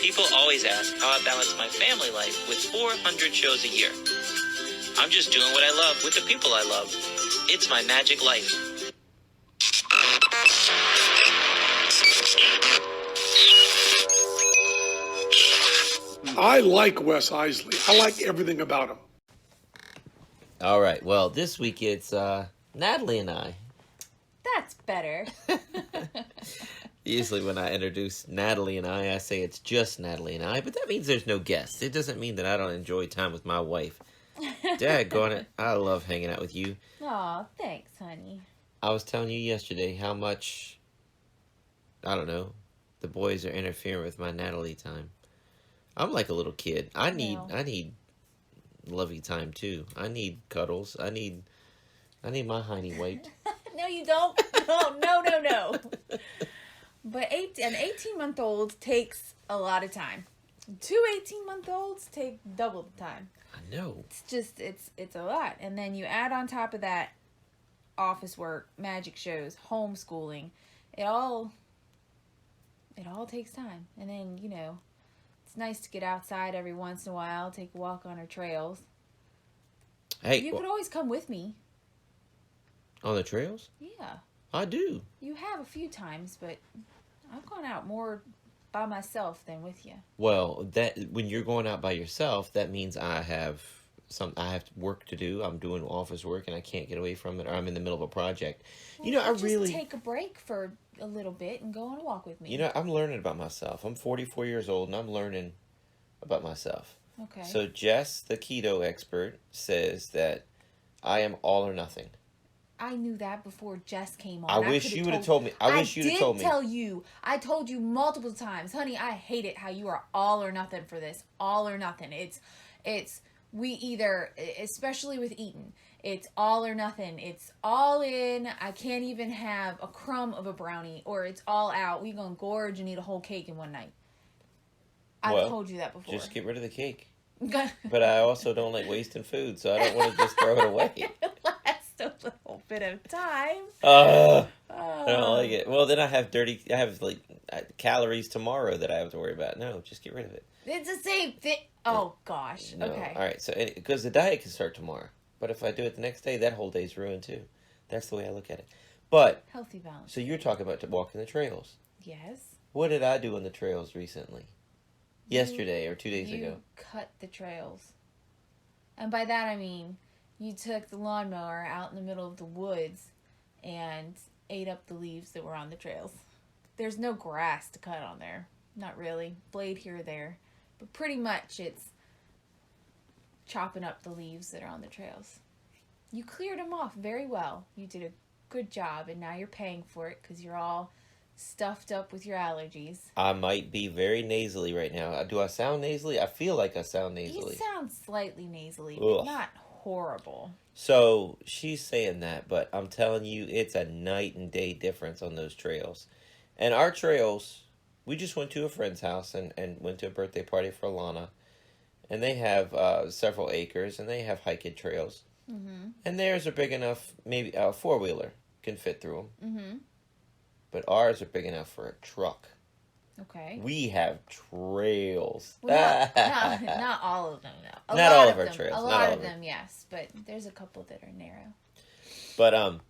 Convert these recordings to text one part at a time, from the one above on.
People always ask how I balance my family life with 400 shows a year. I'm just doing what I love with the people I love. It's my magic life. I like Wes Iseli. I like everything about him. All right. Well, this week it's Natalie and I. That's better. Usually when I introduce Natalie and I say it's just Natalie and I, but that means there's no guests. It doesn't mean that I don't enjoy time with my wife. Daggone it, I love hanging out with you. Aw, thanks, honey. I was telling you yesterday how much, I don't know, the boys are interfering with my Natalie time. I'm like a little kid. I need lovey time too. I need cuddles. I need my hiney wiped. No, you don't. No. But an 18-month-old takes a lot of time. 2 18-month-olds take double the time. I know. It's a lot. And then you add on top of that office work, magic shows, homeschooling. It all takes time. And then, it's nice to get outside every once in a while, take a walk on our trails. Hey, you could always come with me. On the trails? Yeah. I do. You have a few times, but I've gone out more by myself than with you. Well, that when you're going out by yourself, that means I have work to do. I'm doing office work and I can't get away from it, or I'm in the middle of a project. Well, just take a break for a little bit and go on a walk with me. I'm learning about myself. I'm 44 years old and I'm learning about myself. Okay. So Jess, the keto expert, says that I am all or nothing. I knew that before Jess came on. I wish you would have told me. I wish you'd have told me. I did tell you. I told you multiple times. Honey, I hate it how you are all or nothing for this. All or nothing. We either, especially with eating, it's all or nothing. It's all in. I can't even have a crumb of a brownie, or it's all out. We gonna gorge and eat a whole cake in one night. I've told you that before. Just get rid of the cake. But I also don't like wasting food, so I don't want to just throw it away. A little bit of time. I don't like it. Well, then I have calories tomorrow that I have to worry about. No, just get rid of it. It's the same thing. Oh, gosh. No. Okay. All right. So, because the diet can start tomorrow. But if I do it the next day, that whole day's ruined too. That's the way I look at it. But healthy balance. So you're talking about walking the trails. Yes. What did I do on the trails recently? Yesterday or 2 days ago. You cut the trails. And by that I mean you took the lawnmower out in the middle of the woods and ate up the leaves that were on the trails. There's no grass to cut on there. Not really. Blade here or there. But pretty much it's chopping up the leaves that are on the trails. You cleared them off very well. You did a good job, and now you're paying for it because you're all stuffed up with your allergies. I might be very nasally right now. Do I sound nasally? I feel like I sound nasally. You sound slightly nasally, but not horrible. So she's saying that, but I'm telling you, it's a night and day difference on those trails. And our trails, we just went to a friend's house and went to a birthday party for Alana. And they have several acres, and they have hiking trails. Mm-hmm. And theirs are big enough, maybe a four-wheeler can fit through them. Mm-hmm. But ours are big enough for a truck. Okay. We have trails. Well, not all of them, no. Not all of our trails. A lot of them, yes. But there's a couple that are narrow. But,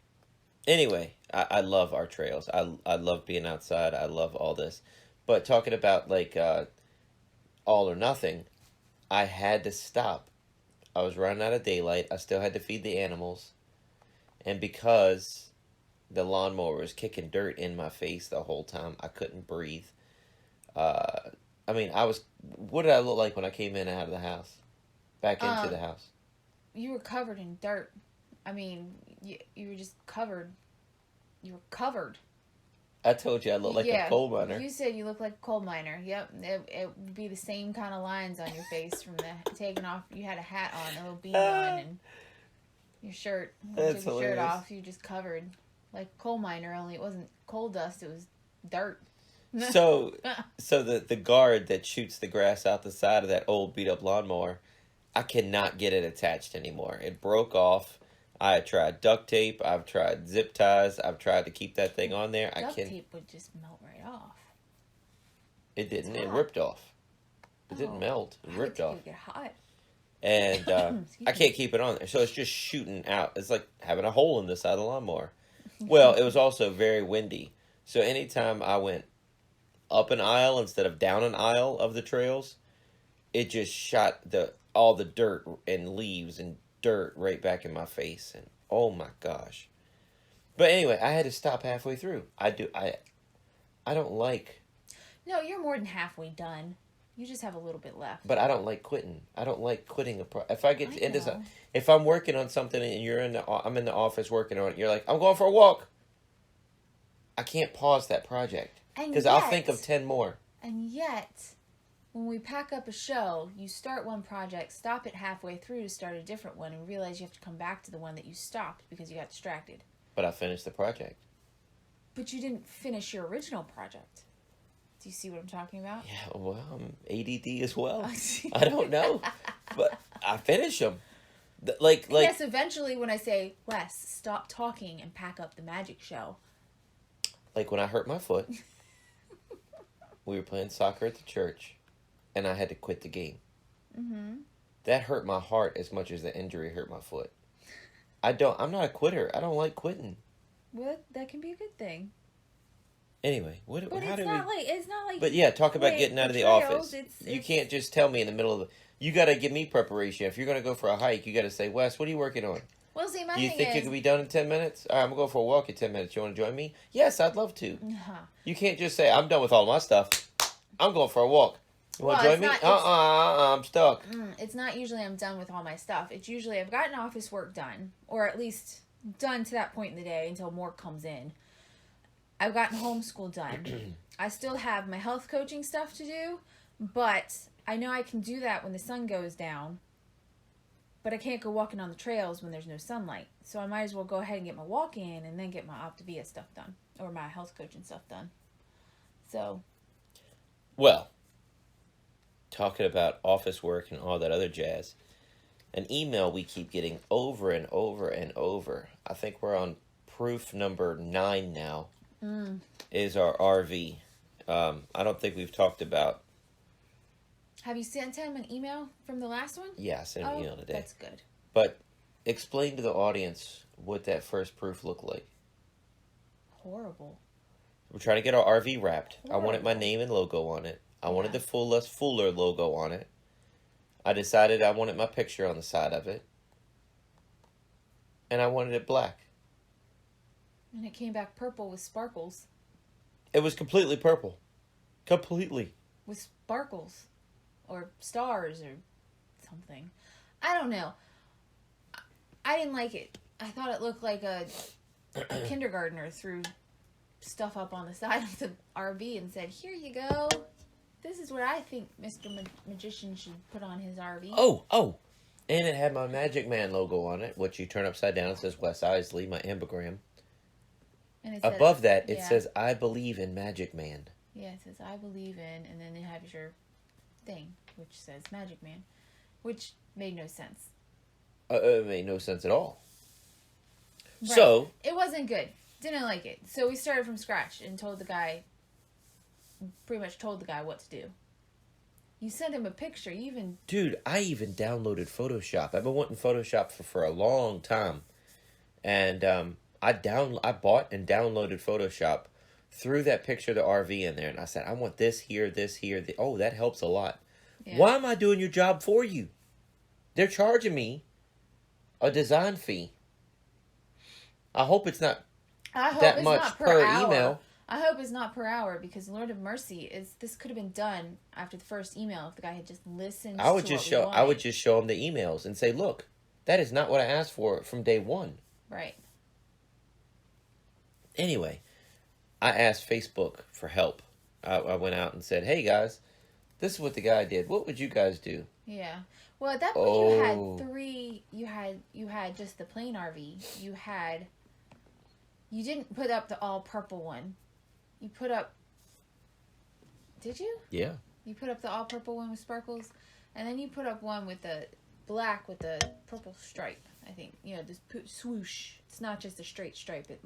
anyway, I love our trails. I love being outside. I love all this. But talking about, all or nothing, I had to stop. I was running out of daylight. I still had to feed the animals. And because the lawnmower was kicking dirt in my face the whole time, I couldn't breathe. What did I look like when I came in and out of the house? Back into the house? You were covered in dirt. I mean, you were just covered. You were covered. I told you I look like a coal miner. You said you look like a coal miner. Yep. It would be the same kind of lines on your face from the taking off. You had a hat on, a little beanie on, and your shirt. When you took your shirt off, you just covered like a coal miner, only it wasn't coal dust, it was dirt. So the guard that shoots the grass out the side of that old beat up lawnmower, I cannot get it attached anymore. It broke off. I tried duct tape. I've tried zip ties. I've tried to keep that thing on there. Duct tape would just melt right off. It didn't. It ripped off. It didn't melt. It ripped I off. would get hot. And Excuse I can't keep it on there. So it's just shooting out. It's like having a hole in the side of the lawnmower. Well, it was also very windy. So anytime I went up an aisle instead of down an aisle of the trails, it just shot all the dirt and leaves and dirt right back in my face. And oh my gosh. But anyway, I had to stop halfway through. I don't like... No, you're more than halfway done. You just have a little bit left. But I don't like quitting. I don't like quitting if I get into know. if I'm working on something and I'm in the office working on it, you're like, I'm going for a walk. I can't pause that project because I'll think of 10 more. And yet, when we pack up a show, you start one project, stop it halfway through to start a different one, and realize you have to come back to the one that you stopped because you got distracted. But I finished the project. But you didn't finish your original project. Do you see what I'm talking about? Yeah, well, I'm ADD as well. I don't know, but I finish them. Like yes, eventually when I say, Wes, stop talking and pack up the magic show. Like when I hurt my foot, we were playing soccer at the church, and I had to quit the game. Mm-hmm. That hurt my heart as much as the injury hurt my foot. I'm not a quitter. I don't like quitting. Well, that can be a good thing. Anyway, But it's not like. But yeah, talk about getting out of the office. It's You can't just tell me in the middle of you got to give me preparation. If you're going to go for a hike, you got to say, Wes, what are you working on? Well, see, my Do you thing think is, you could be done in 10 minutes? All right, I'm going to go for a walk in 10 minutes. You want to join me? Yes, I'd love to. You can't just say, I'm done with all my stuff. I'm going for a walk. You want to join me? I'm stuck. It's not usually I'm done with all my stuff. It's usually I've gotten office work done, or at least done to that point in the day until more comes in. I've gotten homeschool done. I still have my health coaching stuff to do, but I know I can do that when the sun goes down. But I can't go walking on the trails when there's no sunlight. So I might as well go ahead and get my walk in and then get my Optavia stuff done. Or my health coaching stuff done. So. Well, talking about office work and all that other jazz, an email we keep getting over and over and over. I think we're on proof number 9 now. Is our RV. I don't think we've talked about. Have you sent him an email from the last one? Yeah, I sent him an email today. That's good. But explain to the audience what that first proof looked like. Horrible. We're trying to get our RV wrapped. Horrible. I wanted my name and logo on it. I wanted the Fuller logo on it. I decided I wanted my picture on the side of it. And I wanted it black. And it came back purple with sparkles. It was completely purple. Completely. With sparkles. Or stars or something. I don't know. I didn't like it. I thought it looked like a kindergartner threw stuff up on the side of the RV and said, here you go. This is what I think Mr. Magician should put on his RV. Oh. And it had my Magic Man logo on it, which you turn upside down. It says Wes Iseli, my ambigram. And it Above says, that, it says, I believe in Magic Man. Yeah, it says, I believe in, and then it has your thing, which says Magic Man, which made no sense. It made no sense at all. Right. So. It wasn't good. Didn't like it. So we started from scratch and pretty much told the guy what to do. You sent him a picture, Dude, I even downloaded Photoshop. I've been wanting Photoshop for a long time. And, I bought and downloaded Photoshop, threw that picture of the RV in there, and I said, I want this here. Oh, that helps a lot. Yeah. Why am I doing your job for you? They're charging me a design fee. I hope it's not that much per email. I hope it's not per hour because Lord of Mercy this could have been done after the first email if the guy had just listened. I would just show him the emails and say, look, that is not what I asked for from day one. Right. Anyway, I asked Facebook for help. I went out and said, hey guys, this is what the guy did. What would you guys do? Yeah. Well, at that point you had 3. You had just the plain RV. You didn't put up the all purple one. You put up. Did you? Yeah. You put up the all purple one with sparkles, and then you put up one with the black with the purple stripe. I think this swoosh. It's not just a straight stripe. It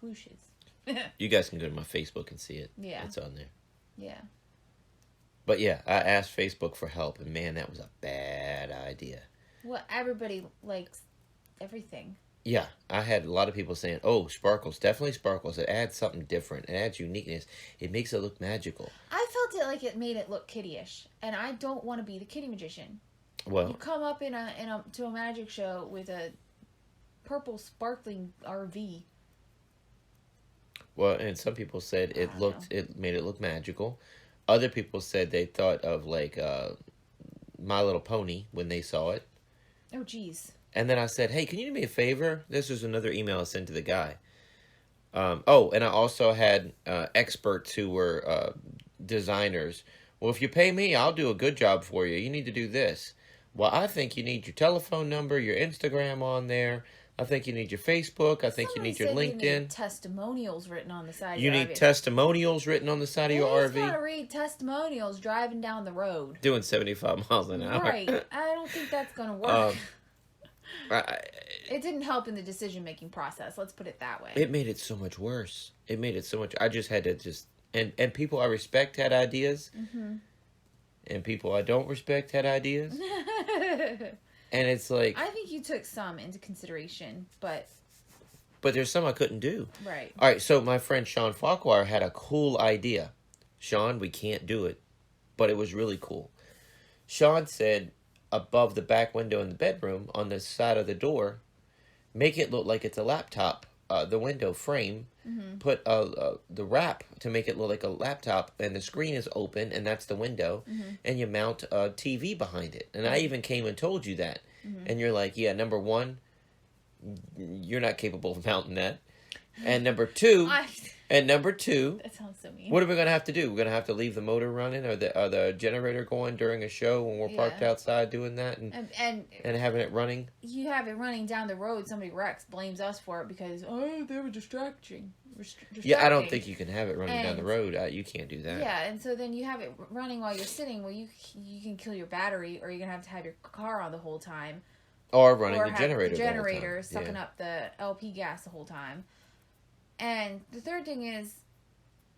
swooshes. You guys can go to my Facebook and see it. Yeah. It's on there. Yeah. But yeah, I asked Facebook for help, and man, that was a bad idea. Well, everybody likes everything. Yeah, I had a lot of people saying, "Oh, sparkles, definitely sparkles. It adds something different. It adds uniqueness. It makes it look magical." I felt it like it made it look kiddie-ish, and I don't want to be the kitty magician. Well, You come up to a magic show with a purple sparkling RV. well, and some people said I don't know. it made it look magical. Other people said they thought of like My Little Pony when they saw it. Oh, geez. And then I said, "Hey, can you do me a favor?" This was another email I sent to the guy. Oh, and I also had experts who were designers. Well, if you pay me, I'll do a good job for you. You need to do this. Well, I think you need your telephone number, your Instagram on there. I think you need your Facebook. I think Somebody you need your said LinkedIn. You need testimonials written on the side of You your need RV. testimonials written on the side of your Who's RV. got to read testimonials driving down the road? Doing 75 miles an hour. Right. I don't think that's going to work. I, It didn't help in the decision-making process. Let's put it that way. it made it so much worse. It made it so much. I just had to just and people I respect had ideas, and people I don't respect had ideas, and it's like, I think you took some into consideration, but but there's some I couldn't do. right. All right, so my friend Sean Farquhar had a cool idea. Sean, we can't do it, but it was really cool. Sean said, above the back window in the bedroom, on the side of the door, make it look like it's a laptop. The window frame, put the wrap to make it look like a laptop, and the screen is open, and that's the window, and you mount a TV behind it. And I even came and told you that, and you're like, yeah, number one, you're not capable of mounting that, and number two, That sounds so mean. what are we gonna have to do? We're gonna have to leave the motor running, or the generator going during a show when we're parked Yeah. outside doing that, and having it running. You have it running down the road, somebody wrecks, blames us for it because, oh, they were distracting. Yeah, I don't think you can have it running down the And- road. You can't do that. Yeah, and so then you have it running while you're sitting. Well, you can kill your battery, or you're going to have your car on the whole time. Or running Or the have generator. the the whole time. generator sucking Yeah. up the LP gas the whole time. And the third thing is,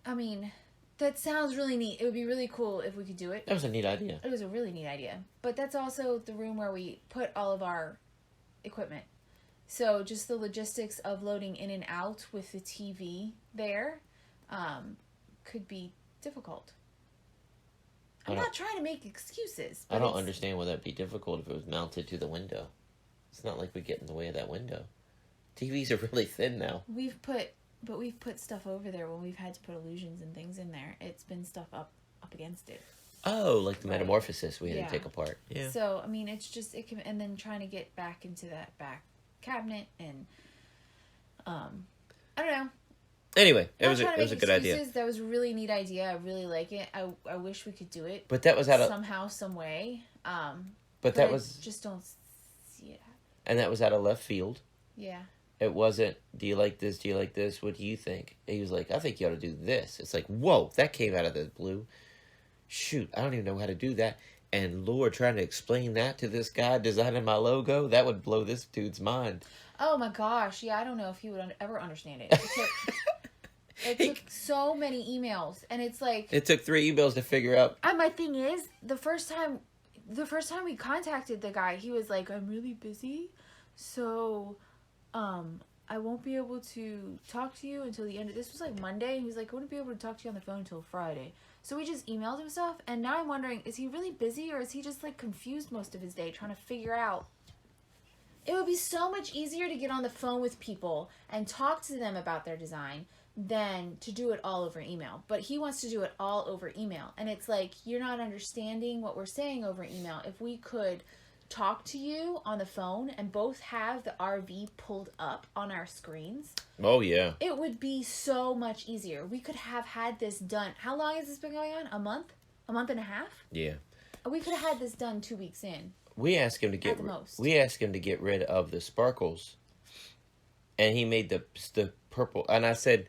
I mean, that sounds really neat. It would be really cool if we could do it. That was a neat idea. It was a really neat idea. But that's also the room where we put all of our equipment. So just the logistics of loading in and out with the TV there could be difficult. I'm not trying to make excuses. I but don't it's- understand why that'd be difficult if it was mounted to the window. It's not like we get in the way of that window. TVs are really thin now. We've put stuff over there when we've had to put illusions and things in there. It's been stuff up against it. Oh, like the Right. metamorphosis we had Yeah. to take apart. Yeah. So I mean, it's just it can, and then trying to get back into that back cabinet and I don't know. Anyway, it Not was trying to a make good idea. excuses. That was a really neat idea. I really like it. I wish we could do it But that was out of somehow, some way. but that I was just don't see it. and that was out of left field. Yeah. It wasn't, do you like this? Do you like this? What do you think? And he was like, I think you ought to do this. It's like, whoa, that came out of the blue. Shoot, I don't even know how to do that. And Lord, trying to explain that to this guy designing my logo, that would blow this dude's mind. Oh my gosh. Yeah, I don't know if he would ever understand it. It took so many emails, and it's like It took 3 emails to figure out. my thing is the first time we contacted the guy, he was like, I'm really busy, so I won't be able to talk to you until the end of this was like Monday. He was like, I wouldn't be able to talk to you on the phone until Friday. So we just emailed him stuff, and now I'm wondering, is he really busy, or is he just like confused most of his day trying to figure out? It would be so much easier to get on the phone with people and talk to them about their design than to do it all over email. But he wants to do it all over email. And it's like, you're not understanding what we're saying over email. If we could talk to you on the phone and both have the RV pulled up on our screens, Oh, yeah. it would be so much easier. We could have had this done. How long has this been going on? A month? A month and a half? Yeah. We could have had this done 2 weeks in. We asked him to At the most. we asked him to get rid of the sparkles, and he made the purple. And I said,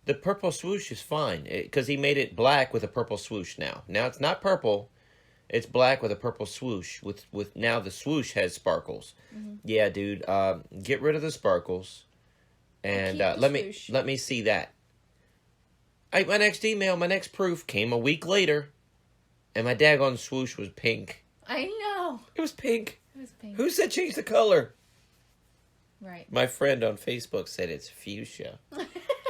the purple swoosh is fine because he made it black with a purple swoosh. Now it's not purple, it's black with a purple swoosh. With now the swoosh has sparkles. Mm-hmm. Yeah, dude. Get rid of the sparkles, and keep the swoosh. let me see that. My next email, my next proof came a week later. And my daggone swoosh was pink. I know. It was pink. It was pink. Who said change the color? Right. My friend on Facebook said it's fuchsia.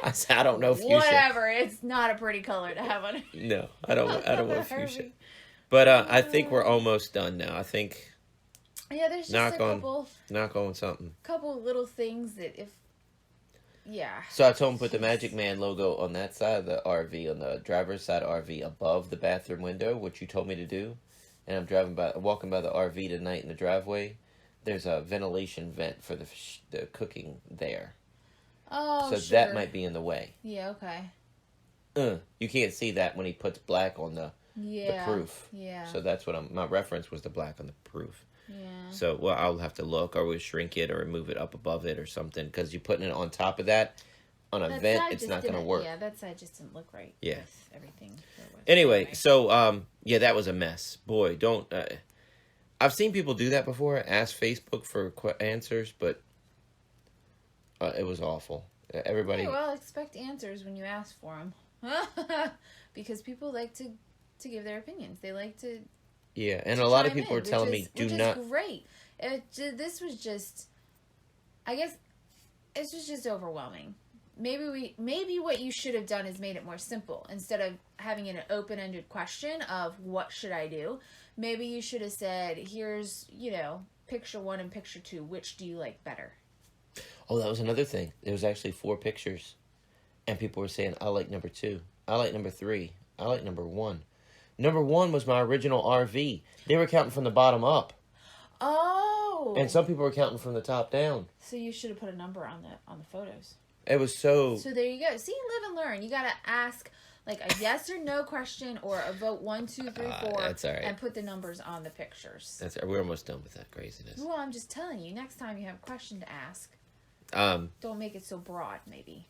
I said, I don't know fuchsia. Whatever. It's not a pretty color to have on it. No, I don't want fuchsia. But I think we're almost done now. I think Yeah, there's just knock a couple on something. couple little things that if yeah. So I told him put the Magic Man logo on that side of the RV, on the driver's side RV, above the bathroom window, which you told me to do. And I'm walking by the RV tonight in the driveway. There's a ventilation vent for the cooking there. Oh, so sure. that might be in the way. Yeah, okay. You can't see that when he puts black on the proof. Yeah. So that's what my reference was the black on the proof. Yeah. So, well, I'll have to look, or we'll shrink it, or move it up above it, or something. Because you're putting it on top of that, on a vent, it's not going to work. Yeah, that side just didn't look right. Yeah. With everything. Anyway, so, yeah, that was a mess. Boy, don't... I've seen people do that before, ask Facebook for answers, but it was awful. Everybody... Okay, well, expect answers when you ask for them. Because people like to give their opinions. They like to... Yeah, and a lot of people are telling me, do not... Which is great. This was just... I guess this was just overwhelming. Maybe what you should have done is made it more simple. Instead of having an open-ended question of what should I do, maybe you should have said, here's, picture 1 and picture 2. Which do you like better? Oh, that was another thing. There was actually 4 pictures. And people were saying, I like number 2. I like number 3. I like number 1. Number 1 was my original RV. They were counting from the bottom up. Oh. And some people were counting from the top down. So you should have put a number on the photos. It was so... So there you go. See, live and learn. You got to ask like a yes or no question or a vote 1, 2, 3, 4. That's all right. And put the numbers on the pictures. We're almost done with that craziness. Well, I'm just telling you. Next time you have a question to ask, don't make it so broad, maybe.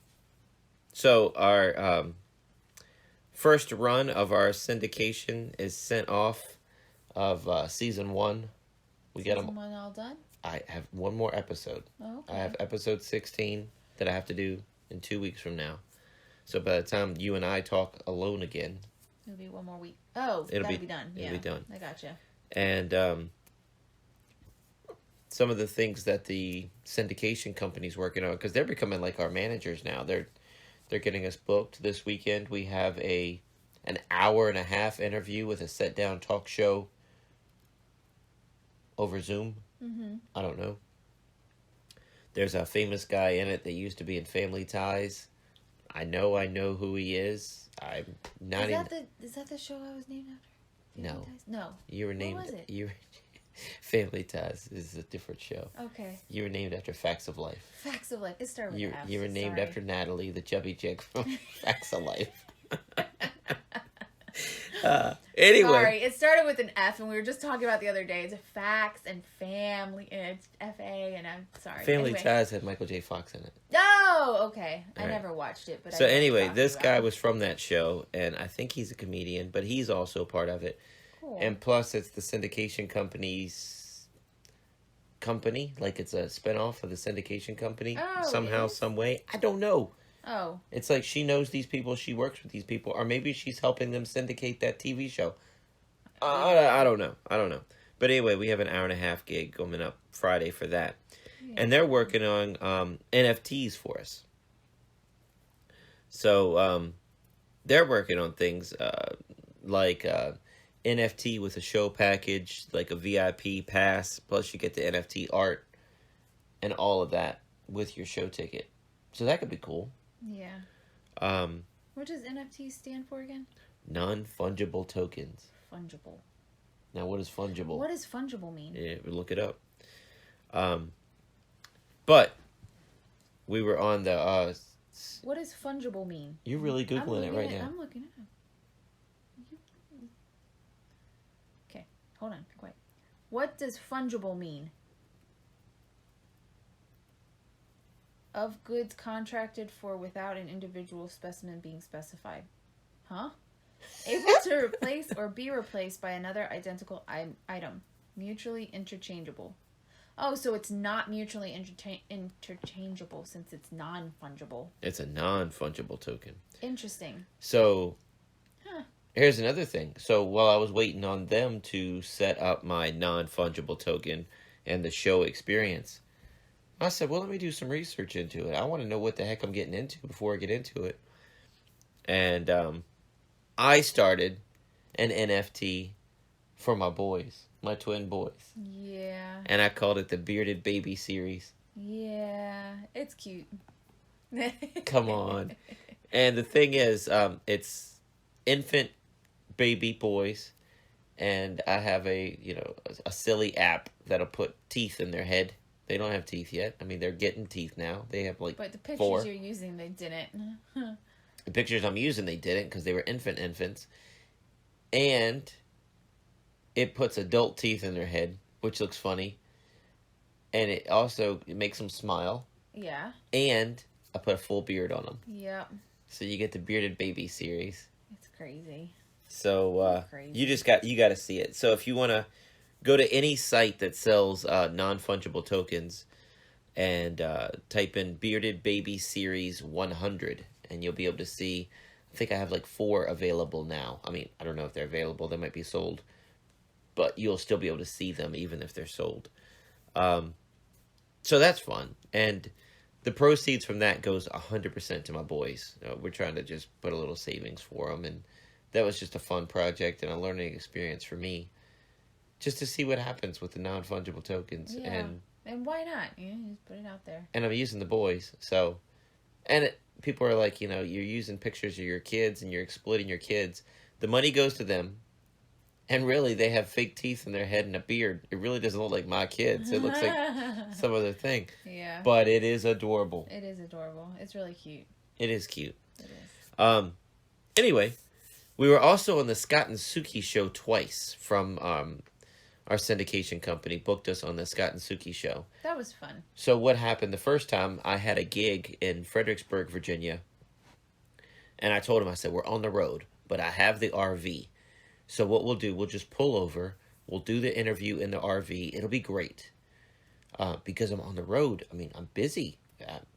So our first run of our syndication is sent off of season 1. We got them. Season 1 all done? I have one more episode. Oh, okay. I have episode 16 that I have to do in 2 weeks from now. So by the time you and I talk alone again... It'll be 1 more week. Oh, that'll be done. It'll be done. I gotcha. And some of the things that the syndication company's working on, because they're becoming like our managers now. They're getting us booked this weekend. We have an hour and a half interview with a sit-down talk show over Zoom. Mm-hmm. I don't know. There's a famous guy in it that used to be in Family Ties. I know who he is. I'm not Is that the show I was named after? No. Family Ties? No. You were named... What was it? Family Ties is a different show. Okay. You were named after Facts of Life. Facts of Life. It started with F. You were named after Natalie, the chubby chick from Facts of Life. Anyway. Sorry, it started with an F, and we were just talking about the other day. It's facts and family, and it's F-A, and I'm sorry. Family Ties had Michael J. Fox in it. Oh, okay. All I right. never watched it, but so I know anyway, what this you're guy talking was from that show, and I think he's a comedian, but he's also part of it. Cool. And plus, it's the syndication company's company, like it's a spinoff of the syndication company. Oh, somehow, it is? some way. I don't know. Oh. It's like she knows these people, she works with these people, or maybe she's helping them syndicate that TV show. I don't know. But anyway, we have an hour and a half gig coming up Friday for that. Yeah. And they're working on NFTs for us. So they're working on things like NFT with a show package, like a VIP pass, plus you get the NFT art and all of that with your show ticket. So that could be cool. Yeah. What does NFT stand for again? Non-fungible tokens. Fungible. Now, what is fungible? What does fungible mean? Yeah, look it up. But we were on the... what does fungible mean? You're really Googling it right now. I'm looking it up. Okay, hold on. Be quiet. What does fungible mean? Of goods contracted for without an individual specimen being specified. Huh? Able to replace or be replaced by another identical item. Mutually interchangeable. Oh, so it's not mutually interchangeable since it's non-fungible. It's a non-fungible token. Interesting. So, here's another thing. So while I was waiting on them to set up my non-fungible token and the show experience, I said, well, let me do some research into it. I want to know what the heck I'm getting into before I get into it. And I started an NFT for my boys, my twin boys. Yeah. And I called it the Bearded Baby series. Yeah. It's cute. Come on. And the thing is, it's infant baby boys. And I have a silly app that'll put teeth in their head. They don't have teeth yet. I mean, they're getting teeth now. They have like But the pictures 4. you're using, they didn't. The pictures I'm using, they didn't because they were infants. And it puts adult teeth in their head, which looks funny. And it makes them smile. Yeah. And I put a full beard on them. Yep. So you get the Bearded Baby series. It's crazy. So Crazy. you got to see it. So if you want to go to any site that sells non-fungible tokens and type in Bearded Baby Series 100 and you'll be able to see, I think I have like 4 available now. I mean, I don't know if they're available. They might be sold. But you'll still be able to see them even if they're sold. So that's fun. And the proceeds from that goes 100% to my boys. We're trying to just put a little savings for them. And that was just a fun project and a learning experience for me. Just to see what happens with the non-fungible tokens. Yeah. And why not? Just put it out there. And I'm using the boys. So, and people are like, you're using pictures of your kids and you're exploiting your kids. The money goes to them. And really, they have fake teeth in their head and a beard. It really doesn't look like my kids. It looks like some other thing. Yeah. But it is adorable. It is adorable. It's really cute. It is cute. It is. Anyway, we were also on the Scott and Suki show twice from our syndication company. Booked us on the Scott and Suki show. That was fun. So what happened the first time, I had a gig in Fredericksburg, Virginia. And I told him, I said, we're on the road, but I have the RV. So what we'll do, we'll just pull over. We'll do the interview in the RV. It'll be great. Because I'm on the road. I mean, I'm busy.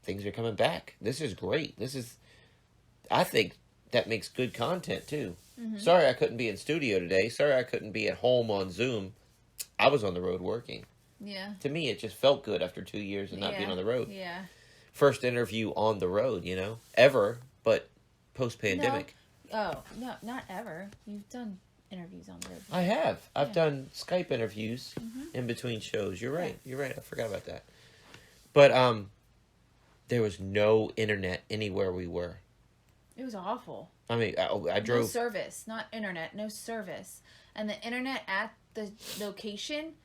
Things are coming back. This is great. I think that makes good content, too. Mm-hmm. Sorry I couldn't be in studio today. Sorry I couldn't be at home on Zoom. I was on the road working. Yeah. To me, it just felt good after 2 years of not being on the road. Yeah. First interview on the road, ever, but post-pandemic. No. Oh, no, not ever. You've done interviews on the road. I have. I've done Skype interviews in between shows. You're right. Yeah. You're right. I forgot about that. But there was no internet anywhere we were. It was awful. I mean, I drove. No service, not internet, no service. And the internet at the location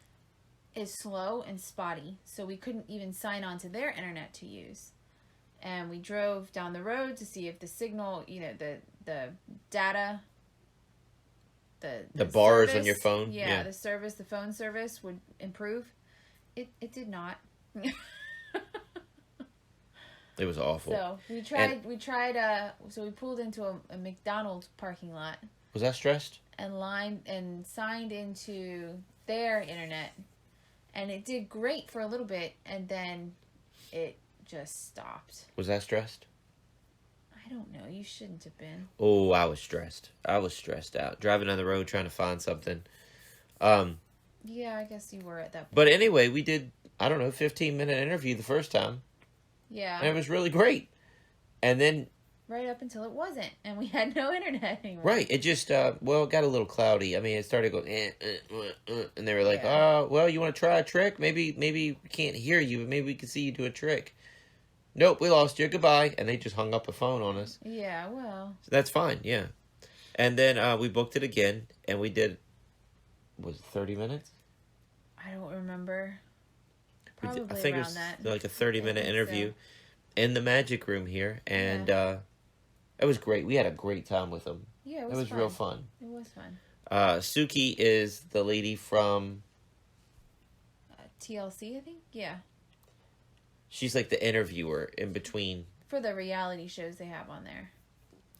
is slow and spotty, so we couldn't even sign on to their internet to use. And we drove down the road to see if the signal, the data, the bars service, on your phone, yeah, the phone service would improve. It did not. It was awful. So we pulled into a McDonald's parking lot. Was that stressed? And signed into their internet, and it did great for a little bit, and then it just stopped. Was that stressed? I don't know. You shouldn't have been. Oh, I was stressed. I was stressed out. Driving down the road trying to find something. Yeah, I guess you were at that point. But anyway, we did, 15-minute interview the first time. Yeah. And it was really great. And then... right up until it wasn't, and we had no internet anymore. Right. It just, it got a little cloudy. I mean, it started going, and they were like, oh, well, you want to try a trick? Maybe we can't hear you, but maybe we can see you do a trick. Nope, we lost you. Goodbye. And they just hung up the phone on us. Yeah, well. So that's fine, yeah. And then we booked it again, and we did, was it 30 minutes? I don't remember. Probably I think around it was that. like a 30-minute interview in the magic room here, and it was great. We had a great time with them. Yeah, it was fun. real fun. It was fun. Suki is the lady from... TLC, I think? Yeah. She's like the interviewer in between. For the reality shows they have on there.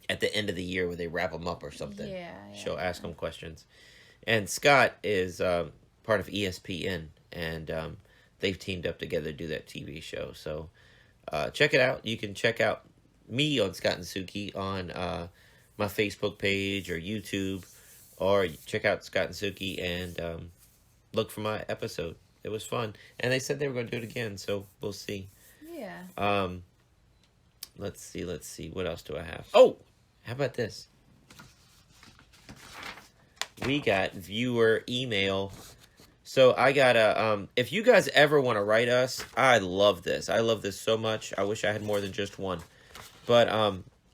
At the end of the year where they wrap them up or something. Yeah. She'll ask them questions. And Scott is part of ESPN, and they've teamed up together to do that TV show. So check it out. You can check out me on Scott and Suki on my Facebook page or YouTube, or check out Scott and Suki and look for my episode. It was fun. And they said they were going to do it again, so we'll see. Yeah. Let's see. What else do I have? Oh, how about this? We got viewer email. So I got if you guys ever want to write us, I love this. I love this so much. I wish I had more than just one. But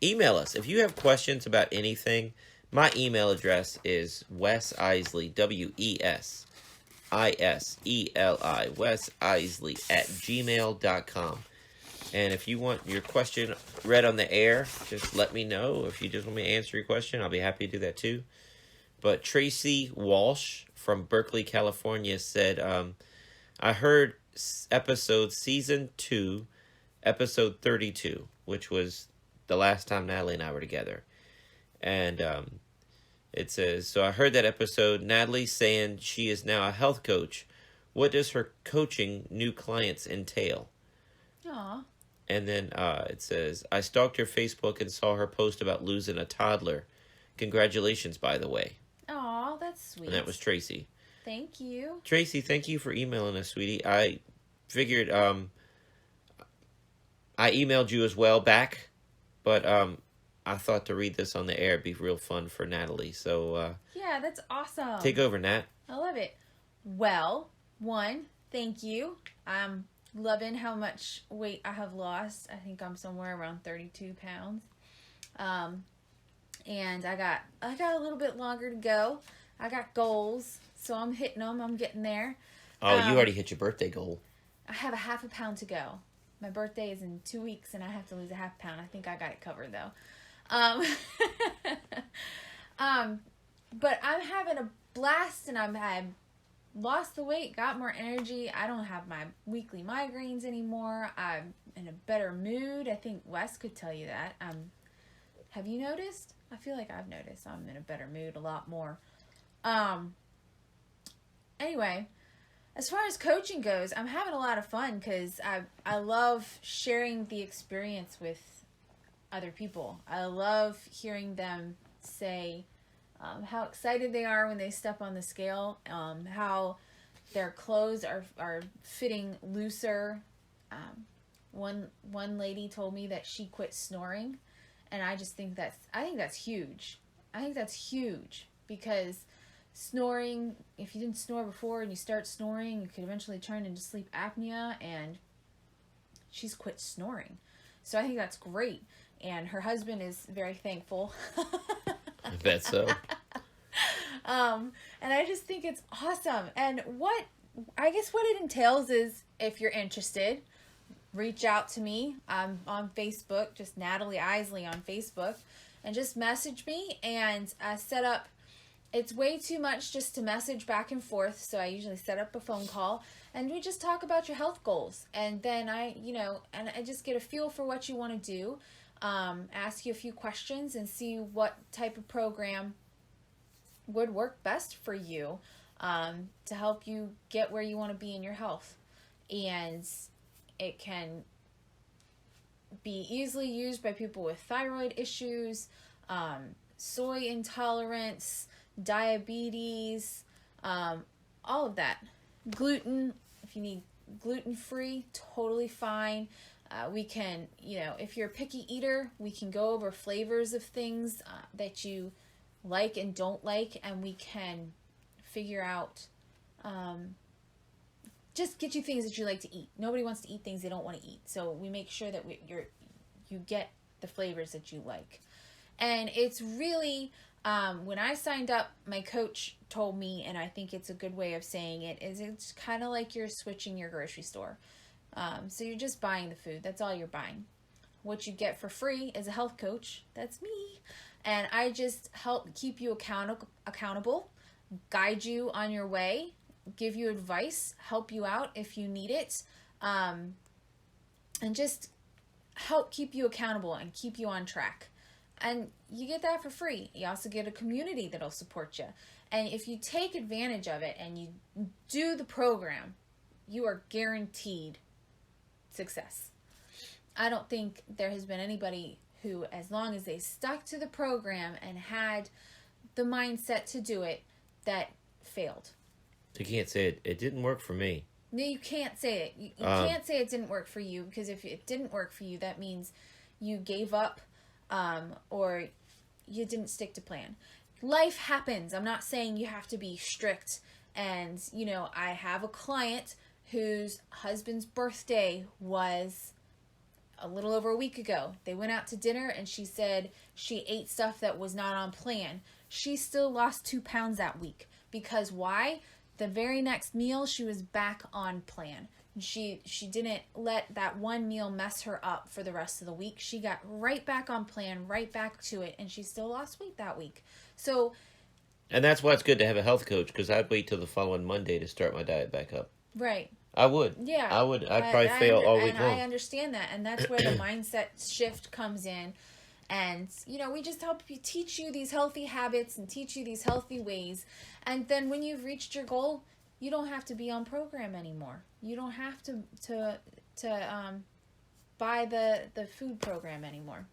email us. If you have questions about anything, my email address is Wes Iseli, WESISELI, Wes Iseli @gmail.com. And if you want your question read on the air, just let me know. If you just want me to answer your question, I'll be happy to do that too. But Tracy Walsh from Berkeley, California said, I heard season 2, episode 32, which was the last time Natalie and I were together. And it says, so I heard that episode, Natalie saying she is now a health coach. What does her coaching new clients entail? Aw. And then it says, I stalked her Facebook and saw her post about losing a toddler. Congratulations, by the way. Aw, that's sweet. And that was Tracy. Thank you. Tracy, thank you for emailing us, sweetie. I figured I emailed you as well back, but I thought to read this on the air would be real fun for Natalie. So Yeah, that's awesome. take over, Nat. I love it. Well, one, thank you. I'm loving how much weight I have lost. I think I'm somewhere around 32 pounds. And I got a little bit longer to go. I got goals, so I'm hitting them. I'm getting there. Oh, you already hit your birthday goal. I have a half a pound to go. My birthday is in 2 weeks, and I have to lose a half pound. I think I got it covered, though. But I'm having a blast, and I lost the weight, got more energy. I don't have my weekly migraines anymore. I'm in a better mood. I think Wes could tell you that. Have you noticed? I feel like I've noticed I'm in a better mood a lot more. Anyway, as far as coaching goes, I'm having a lot of fun because I love sharing the experience with other people. I love hearing them say how excited they are when they step on the scale, how their clothes are fitting looser. One lady told me that she quit snoring, and I just think that's huge. I think that's huge because snoring, if you didn't snore before and you start snoring, you could eventually turn into sleep apnea, and she's quit snoring. So I think that's great. And her husband is very thankful. I bet so. And I just think it's awesome. And what it entails is, if you're interested, reach out to me. I'm on Facebook, just Natalie Iseli on Facebook, and just message me and set up. It's way too much just to message back and forth, so I usually set up a phone call and we just talk about your health goals. And then I just get a feel for what you want to do, ask you a few questions and see what type of program would work best for you, to help you get where you want to be in your health. And it can be easily used by people with thyroid issues, soy intolerance, diabetes, all of that. Gluten, if you need gluten-free, totally fine. We can, if you're a picky eater, we can go over flavors of things that you like and don't like, and we can figure out, just get you things that you like to eat. Nobody wants to eat things they don't want to eat, so we make sure that you get the flavors that you like. And it's really, when I signed up, my coach told me, and I think it's a good way of saying it, is it's kind of like you're switching your grocery store. So you're just buying the food. That's all you're buying. What you get for free is a health coach. That's me. And I just help keep you accountable, guide you on your way, give you advice, help you out if you need it, and just help keep you accountable and keep you on track. And you get that for free. You also get a community that'll support you. And if you take advantage of it and you do the program, you are guaranteed success. I don't think there has been anybody who, as long as they stuck to the program and had the mindset to do it, that failed. You can't say it didn't work for me. No, you can't say it. You can't say it didn't work for you, because if it didn't work for you, that means you gave up, or you didn't stick to plan. Life happens. I'm not saying you have to be strict. And, I have a client whose husband's birthday was a little over a week ago. They went out to dinner and she said she ate stuff that was not on plan. She still lost 2 pounds that week. Because why? The very next meal, she was back on plan. She didn't let that one meal mess her up for the rest of the week. She got right back on plan, right back to it, and she still lost weight that week. So, and that's why it's good to have a health coach, because I'd wait till the following Monday to start my diet back up. Right. I would. Yeah. I would. I'd probably fail all week long. I understand that, and that's where the mindset shift comes in. And, we just help you, teach you these healthy habits and teach you these healthy ways. And then when you've reached your goal, you don't have to be on program anymore. You don't have to buy the food program anymore.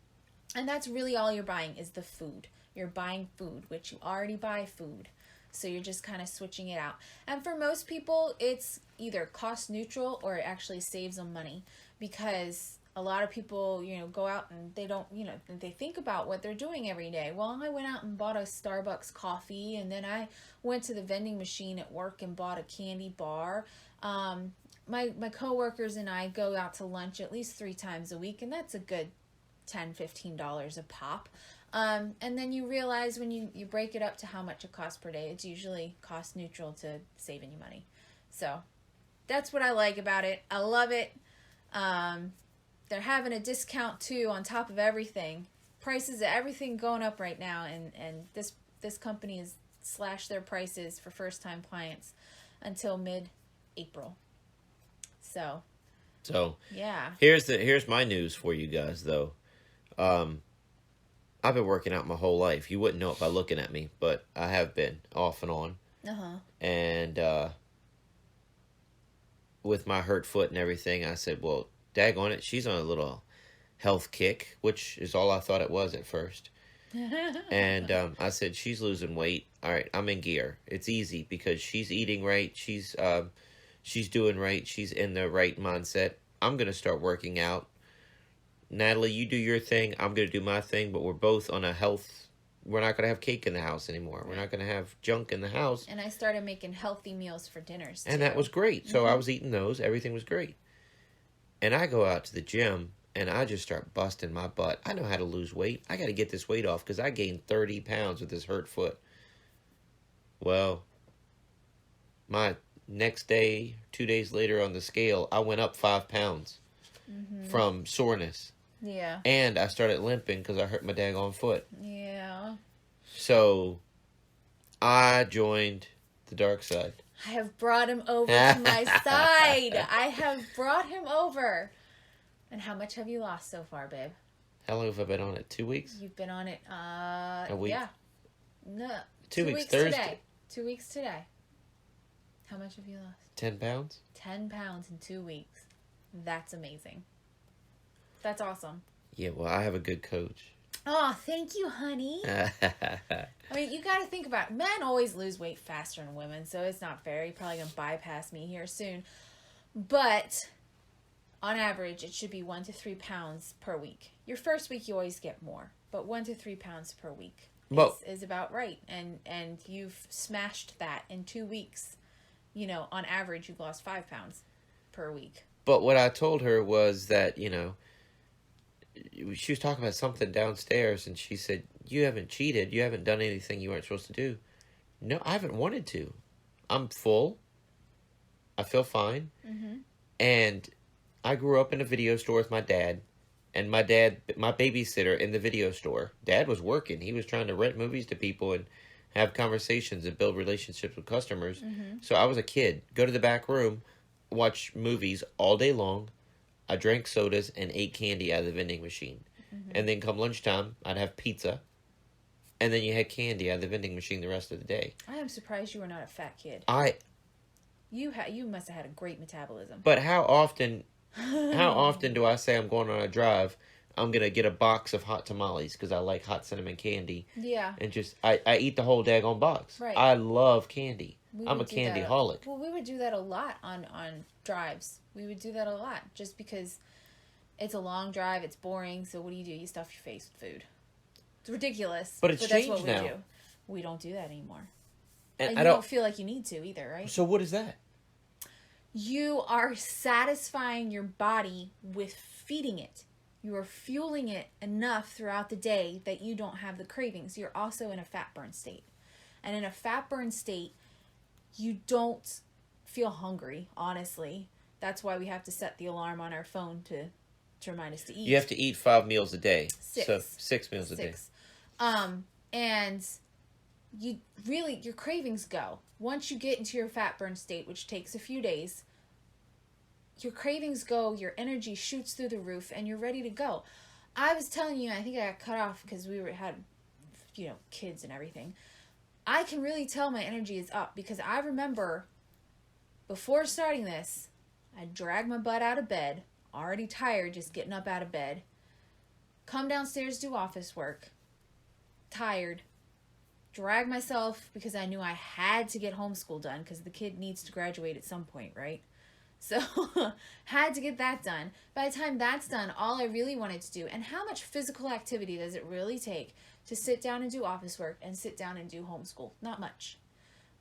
And that's really all you're buying is the food. You're buying food, which you already buy food. So you're just kind of switching it out. And for most people, it's either cost neutral or it actually saves them money, because a lot of people, go out and they don't, they think about what they're doing every day. Well, I went out and bought a Starbucks coffee, and then I went to the vending machine at work and bought a candy bar. My coworkers and I go out to lunch at least 3 times a week, and that's a good $10, $15 a pop. And then you realize when you break it up to how much it costs per day, it's usually cost neutral to saving you money. So that's what I like about it. I love it. They're having a discount too on top of everything. Prices of everything going up right now, and this company has slashed their prices for first time clients until mid-April. So yeah. Here's my news for you guys though. I've been working out my whole life. You wouldn't know it by looking at me, but I have been off and on. And with my hurt foot and everything, I said, well, daggone it, she's on a little health kick, which is all I thought it was at first. And I said, she's losing weight. All right, I'm in gear. It's easy because she's eating right. She's doing right. She's in the right mindset. I'm going to start working out. Natalie, you do your thing. I'm going to do my thing, but we're both on a health. We're not going to have cake in the house anymore. We're not going to have junk in the house. And I started making healthy meals for dinners, too. And that was great. So I was eating those. Everything was great. And I go out to the gym, and I just start busting my butt. I know how to lose weight. I got to get this weight off because I gained 30 pounds with this hurt foot. Well, my next day, 2 days later on the scale, I went up 5 pounds from soreness. Yeah. And I started limping because I hurt my daggone foot. Yeah. So I joined the dark side. I have brought him over to my side. I have brought him over. And how much have you lost so far, babe? How long have I been on it? 2 weeks? You've been on it, a week? Yeah. No. 2 weeks. Thursday. Thursday. 2 weeks today. How much have you lost? 10 pounds? 10 pounds in 2 weeks. That's amazing. That's awesome. Yeah, well, I have a good coach. Oh, thank you, honey. I mean, you got to think about it. Men always lose weight faster than women, so it's not fair. You're probably going to bypass me here soon. But on average, it should be 1 to 3 pounds per week. Your first week, you always get more, but 1 to 3 pounds per week is about right. And you've smashed that in 2 weeks. On average, you've lost 5 pounds per week. But what I told her was that, she was talking about something downstairs, and she said, you haven't cheated. You haven't done anything you weren't supposed to do. No, I haven't wanted to. I'm full. I feel fine. And I grew up in a video store with my dad. And my babysitter in the video store. Dad was working. He was trying to rent movies to people and have conversations and build relationships with customers. So I was a kid. Go to the back room, watch movies all day long. I drank sodas and ate candy out of the vending machine. And then come lunchtime, I'd have pizza. And then you had candy out of the vending machine the rest of the day. I am surprised you were not a fat kid. You must have had a great metabolism. But how often do I say I'm going on a drive, I'm going to get a box of hot tamales because I like hot cinnamon candy. Yeah. And just, I eat the whole daggone box. Right. I love candy. We I'm a would do that candy-holic. Well, we would do that a lot on drives. We would do that a lot just because it's a long drive, it's boring, so what do? You stuff your face with food. It's ridiculous. But it's that's changed what we now. do. We don't do that anymore. And you I don't feel like you need to either, right? So what is that? You are satisfying your body with feeding it. You are fueling it enough throughout the day that you don't have the cravings. You're also in a fat burn state. And in a fat burn state, you don't feel hungry, honestly. That's why we have to set the alarm on our phone to remind us to eat. You have to eat 5 meals a day. 6. So 6 meals a day. And your cravings go. Once you get into your fat burn state, which takes a few days, your cravings go, your energy shoots through the roof, and you're ready to go. I was telling you, I think I got cut off because had kids and everything. I can really tell my energy is up because I remember before starting this, I dragged my butt out of bed, already tired, just getting up out of bed, come downstairs, do office work, tired, drag myself because I knew I had to get homeschool done because the kid needs to graduate at some point, right? So had to get that done. By the time that's done, all I really wanted to do, and how much physical activity does it really take to sit down and do office work and sit down and do homeschool? Not much.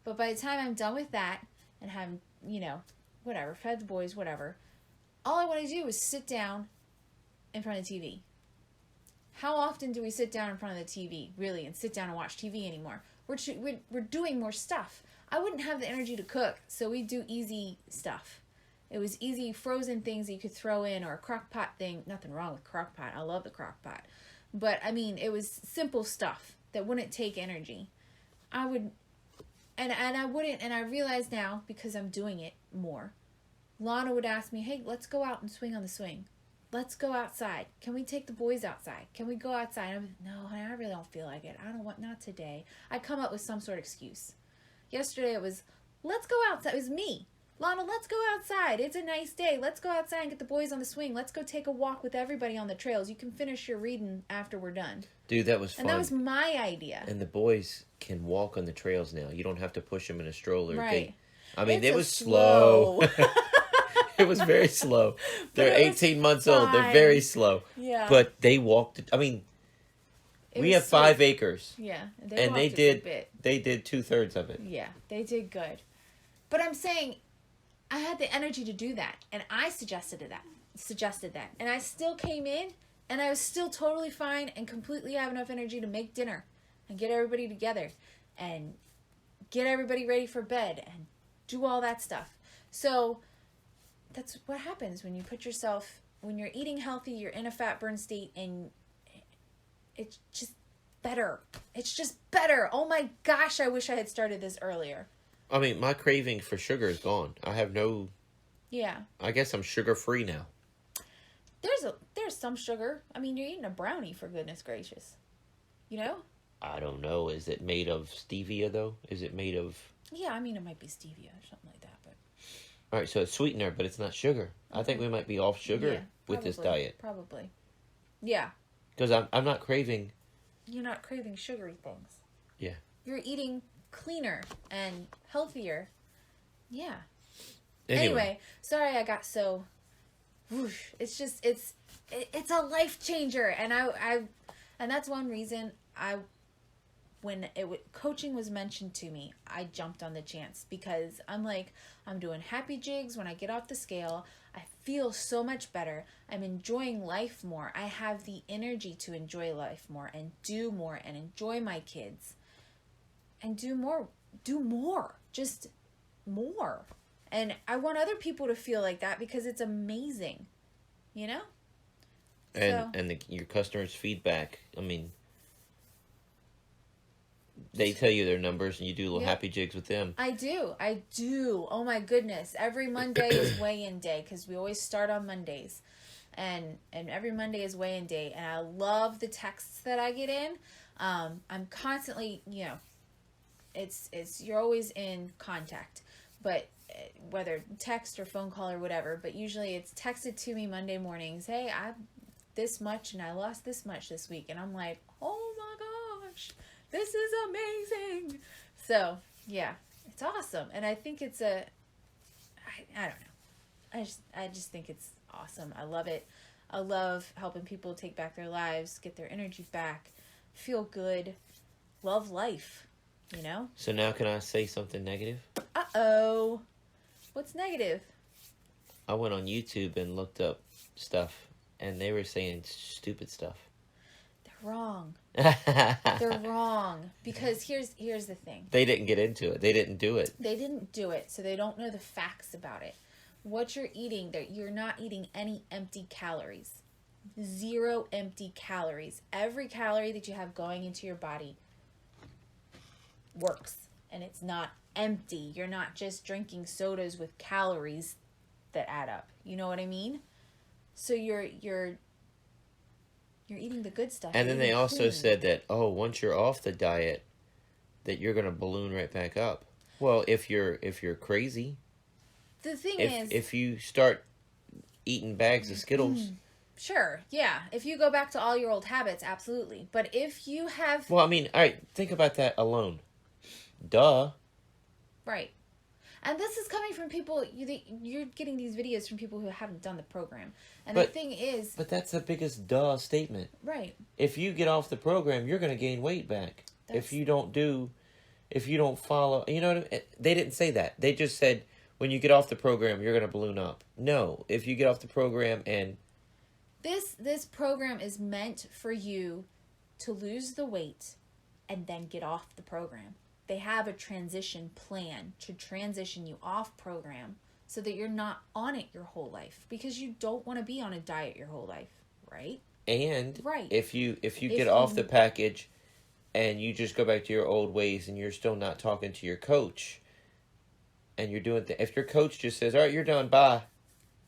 But by the time I'm done with that and have, whatever, fed the boys, whatever, all I want to do is sit down in front of the TV. How often do we sit down in front of the TV, really, and sit down and watch TV anymore? We're doing more stuff. I wouldn't have the energy to cook, so we do easy stuff. It was easy frozen things that you could throw in, or a crock pot thing. Nothing wrong with crock pot. I love the crock pot. But, it was simple stuff that wouldn't take energy. I would, and I wouldn't, and I realize now, because I'm doing it more, Lana would ask me, hey, let's go out and swing on the swing. Let's go outside. Can we take the boys outside? Can we go outside? I'm like, no, honey, I really don't feel like it. I don't want, not today. I come up with some sort of excuse. Yesterday it was, let's go outside. It was me. Lana, let's go outside. It's a nice day. Let's go outside and get the boys on the swing. Let's go take a walk with everybody on the trails. You can finish your reading after we're done. Dude, that was fun. And that was my idea. And the boys can walk on the trails now. You don't have to push them in a stroller. Right. It was slow. It was very slow. They're 18 months old. They're very slow. Yeah. But they walked. We have 5 acres. Yeah. And they did 2/3 of it. Yeah, they did good. But I'm saying, I had the energy to do that, and I suggested that, and I still came in, and I was still totally fine and completely have enough energy to make dinner and get everybody together and get everybody ready for bed and do all that stuff. So that's what happens when you when you're eating healthy, you're in a fat burn state, and it's just better. It's just better. Oh my gosh, I wish I had started this earlier. My craving for sugar is gone. I have no... Yeah. I guess I'm sugar-free now. There's some sugar. You're eating a brownie, for goodness gracious. I don't know. Is it made of stevia, though? Is it made of... Yeah, it might be stevia or something like that, but... All right, so it's sweetener, but it's not sugar. Okay. I think we might be off sugar with this diet. Probably. Yeah. Because I'm not craving... You're not craving sugary things. Yeah. You're eating cleaner and healthier. Yeah. Anyway, sorry I got so... Whoosh. It's just, it's a life changer. And and that's one reason when coaching was mentioned to me, I jumped on the chance, because I'm doing happy jigs when I get off the scale. I feel so much better. I'm enjoying life more. I have the energy to enjoy life more and do more and enjoy my kids and do more, just more. And I want other people to feel like that, because it's amazing, And your customers' feedback, they tell you their numbers, and you do little happy jigs with them. I do. Oh my goodness. Every Monday is weigh-in day, because we always start on Mondays. And every Monday is weigh-in day. And I love the texts that I get in. I'm constantly, you're always in contact. But whether text or phone call or whatever, but usually it's texted to me Monday mornings. Hey, this much and I lost this much this week. And I'm like, oh my gosh, this is amazing. So, yeah, it's awesome. And I think it's I don't know. I just think it's awesome. I love it. I love helping people take back their lives, get their energy back, feel good, love life, you know? So now can I say something negative? Uh-oh. What's negative? I went on YouTube and looked up stuff, and they were saying stupid stuff. They're wrong. They're wrong. Because here's the thing. They didn't get into it. They didn't do it. They didn't do it, so they don't know the facts about it. What you're eating, you're not eating any empty calories. 0 empty calories. Every calorie that you have going into your body works, and it's not empty. You're not just drinking sodas with calories that add up. You know what I mean? So you're eating the good stuff. And then they also said that, once you're off the diet, that you're going to balloon right back up. Well, if you're crazy, the thing is, if you start eating bags of Skittles, sure, yeah. If you go back to all your old habits, absolutely. But if you have, well, I mean, all right, think about that alone. Duh. Right. And this is coming from people, you're getting these videos from people who haven't done the program. And the thing is... But that's the biggest duh statement. Right. If you get off the program, you're going to gain weight back. If you don't follow... You know what I mean? They didn't say that. They just said, when you get off the program, you're going to balloon up. No. If you get off the program and... This program is meant for you to lose the weight and then get off the program. They have a transition plan to transition you off program so that you're not on it your whole life, because you don't want to be on a diet your whole life, right? And right. if you get off the package and you just go back to your old ways and you're still not talking to your coach and you're doing if your coach just says, all right, you're done, bye.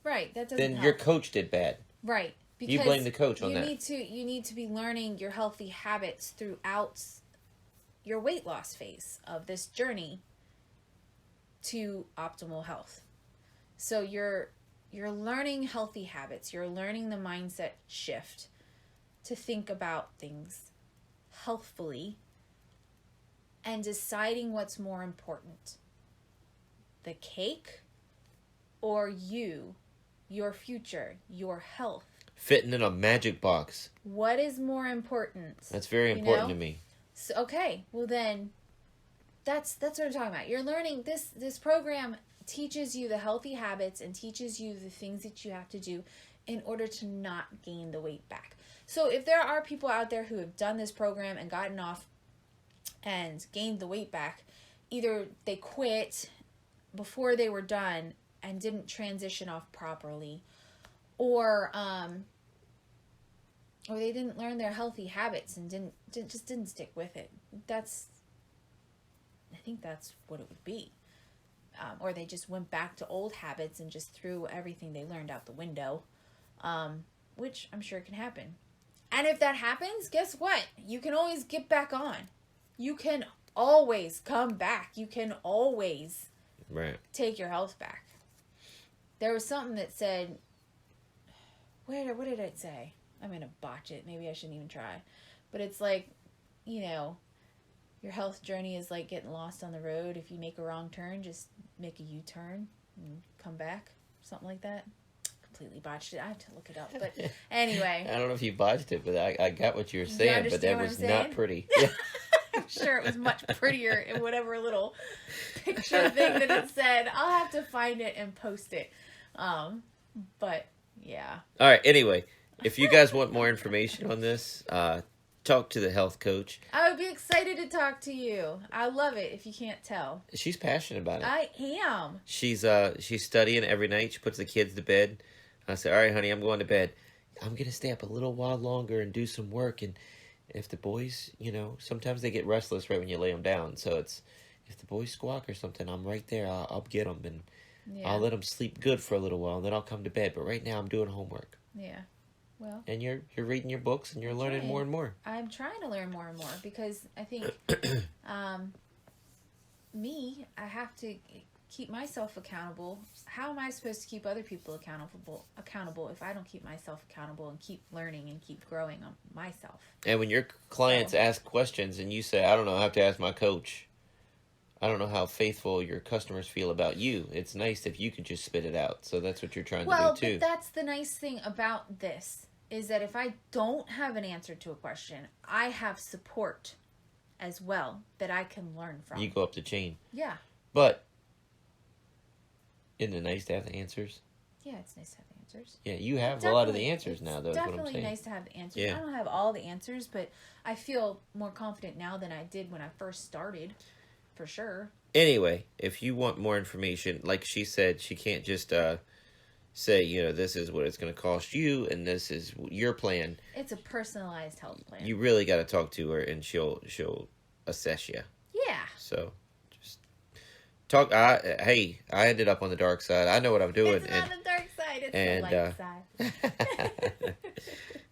Right, that doesn't then help. Your coach did bad. Right. Because you blame the coach on that. You need to be learning your healthy habits throughout your weight loss phase of this journey to optimal health. So you're learning healthy habits. You're learning the mindset shift to think about things healthfully and deciding what's more important. The cake or you, your future, your health. Fitting in a magic box. What is more important? That's very important to me. So, okay, well then, that's what I'm talking about. You're learning, this program teaches you the healthy habits and teaches you the things that you have to do in order to not gain the weight back. So if there are people out there who have done this program and gotten off and gained the weight back, either they quit before they were done and didn't transition off properly, or they didn't learn their healthy habits and didn't stick with it. I think that's what it would be. Or they just went back to old habits and just threw everything they learned out the window, which I'm sure can happen. And if that happens, guess what? You can always get back on. You can always come back. You can always take your health back. There was something that said, what did it say? I'm going to botch it. Maybe I shouldn't even try. But it's like, your health journey is like getting lost on the road. If you make a wrong turn, just make a U-turn and come back. Something like that. Completely botched it. I have to look it up. But anyway. I don't know if you botched it, but I got what you were saying. But that was not pretty. I'm sure it was much prettier in whatever little picture thing that it said. I'll have to find it and post it. But, yeah. All right. Anyway. If you guys want more information on this, talk to the health coach. I would be excited to talk to you. I love it, if you can't tell. She's passionate about it. I am. She's studying every night. She puts the kids to bed. I said, all right, honey, I'm going to bed. I'm going to stay up a little while longer and do some work. And if the boys, sometimes they get restless right when you lay them down. So if the boys squawk or something, I'm right there. I'll get them and I'll let them sleep good for a little while. And then I'll come to bed. But right now I'm doing homework. Yeah. Well, and you're reading your books and you're learning more and more. I'm trying to learn more and more because I think I have to keep myself accountable, how am I supposed to keep other people accountable if I don't keep myself accountable and keep learning and keep growing on myself? And when your clients ask questions and you say, I don't know, I have to ask my coach. I don't know how faithful your customers feel about you. It's nice if you can just spit it out. So that's what you're trying to do too. Well, but that's the nice thing about this, is that if I don't have an answer to a question, I have support as well that I can learn from. You go up the chain. Yeah. But isn't it nice to have the answers? Yeah, it's nice to have answers. Yeah, you have a lot of the answers now, though. It's Is what I'm definitely saying. nice to have the answers. Yeah. I don't have all the answers, but I feel more confident now than I did when I first started, for sure. Anyway, if you want more information, like she said, she can't just say, you know, this is what it's going to cost you and this is your plan. It's a personalized health plan. You really got to talk to her and she'll assess you. Yeah. So just talk. I ended up on the dark side. I know what I'm doing. It's not the dark side. It's the light side.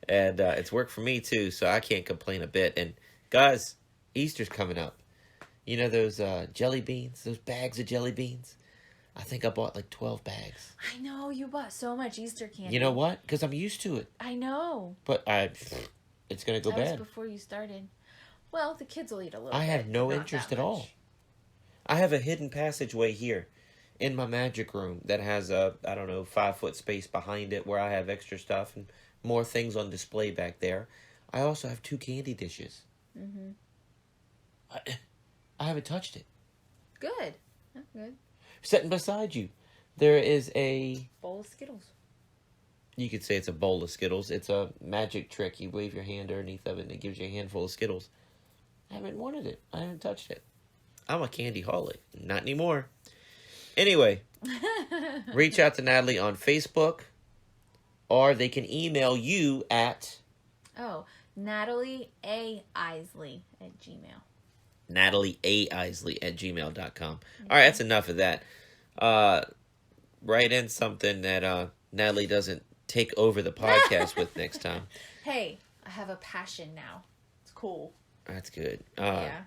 And it's worked for me too, so I can't complain a bit. And guys, Easter's coming up. You know those jelly beans, those bags of jelly beans? I think I bought like 12 bags. I know, you bought so much Easter candy. You know what? Because I'm used to it. I know. But it's going to go That bad. was before you started. Well, the kids will eat a little I bit. have no not interest that at all. much. I have a hidden passageway here in my magic room that has a, 5-foot space behind it where I have extra stuff and more things on display back there. I also have 2 candy dishes. Mm-hmm. I haven't touched it. Good. That's good. Sitting beside you, there is a... Bowl of Skittles. You could say it's a bowl of Skittles. It's a magic trick. You wave your hand underneath of it and it gives you a handful of Skittles. I haven't wanted it. I haven't touched it. I'm a candy holic. Not anymore. Anyway, reach out to Natalie on Facebook or they can email you at... Oh, Natalie A. Isley at Gmail. NatalieAIsley@gmail.com. All right, that's enough of that. Write in something that Natalie doesn't take over the podcast with next time. Hey, I have a passion now. It's cool. That's good. Yeah.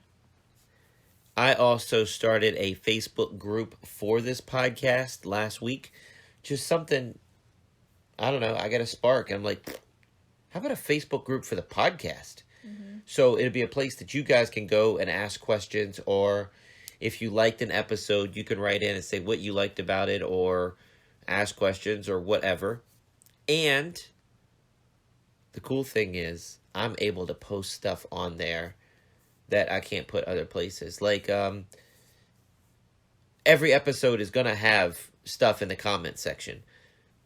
I also started a Facebook group for this podcast last week. Just something, I don't know, I got a spark. And I'm like, how about a Facebook group for the podcast? Mm-hmm. So it'll be a place that you guys can go and ask questions, or if you liked an episode, you can write in and say what you liked about it, or ask questions, or whatever. And the cool thing is, I'm able to post stuff on there that I can't put other places. Like, every episode is going to have stuff in the comment section.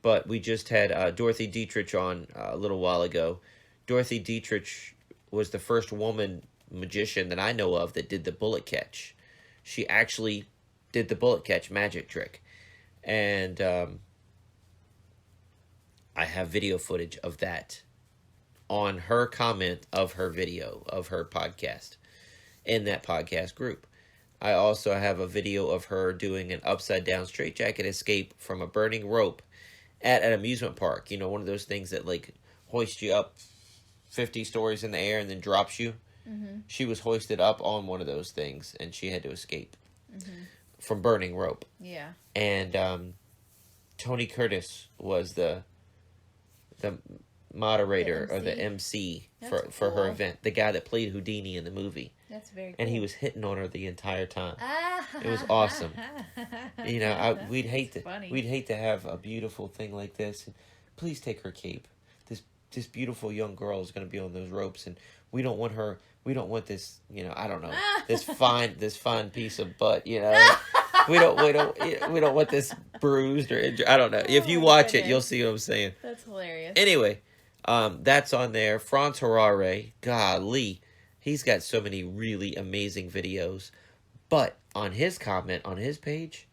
But we just had Dorothy Dietrich on a little while ago. Dorothy Dietrich was the first woman magician that I know of that did the bullet catch. She actually did the bullet catch magic trick. And I have video footage of that on her comment of her video of her podcast in that podcast group. I also have a video of her doing an upside down straitjacket escape from a burning rope at an amusement park. You know, one of those things that like hoist you up 50 stories in the air and then drops you. Mm-hmm. She was hoisted up on one of those things and she had to escape from burning rope. Yeah. And Tony Curtis was the moderator or the MC for her event. The guy that played Houdini in the movie. That's very cool. And he was hitting on her the entire time. It was awesome. You know, we'd hate to have a beautiful thing like this. Please take her cape. This beautiful young girl is going to be on those ropes, and we don't want her. We don't want this. You know, I don't know, this fine piece of butt. You know, we don't want this bruised or injured. I don't know. If you watch it, you'll see what I'm saying. That's hilarious. Anyway, that's on there. Franz Harare, golly, he's got so many really amazing videos. But on his comment on his page,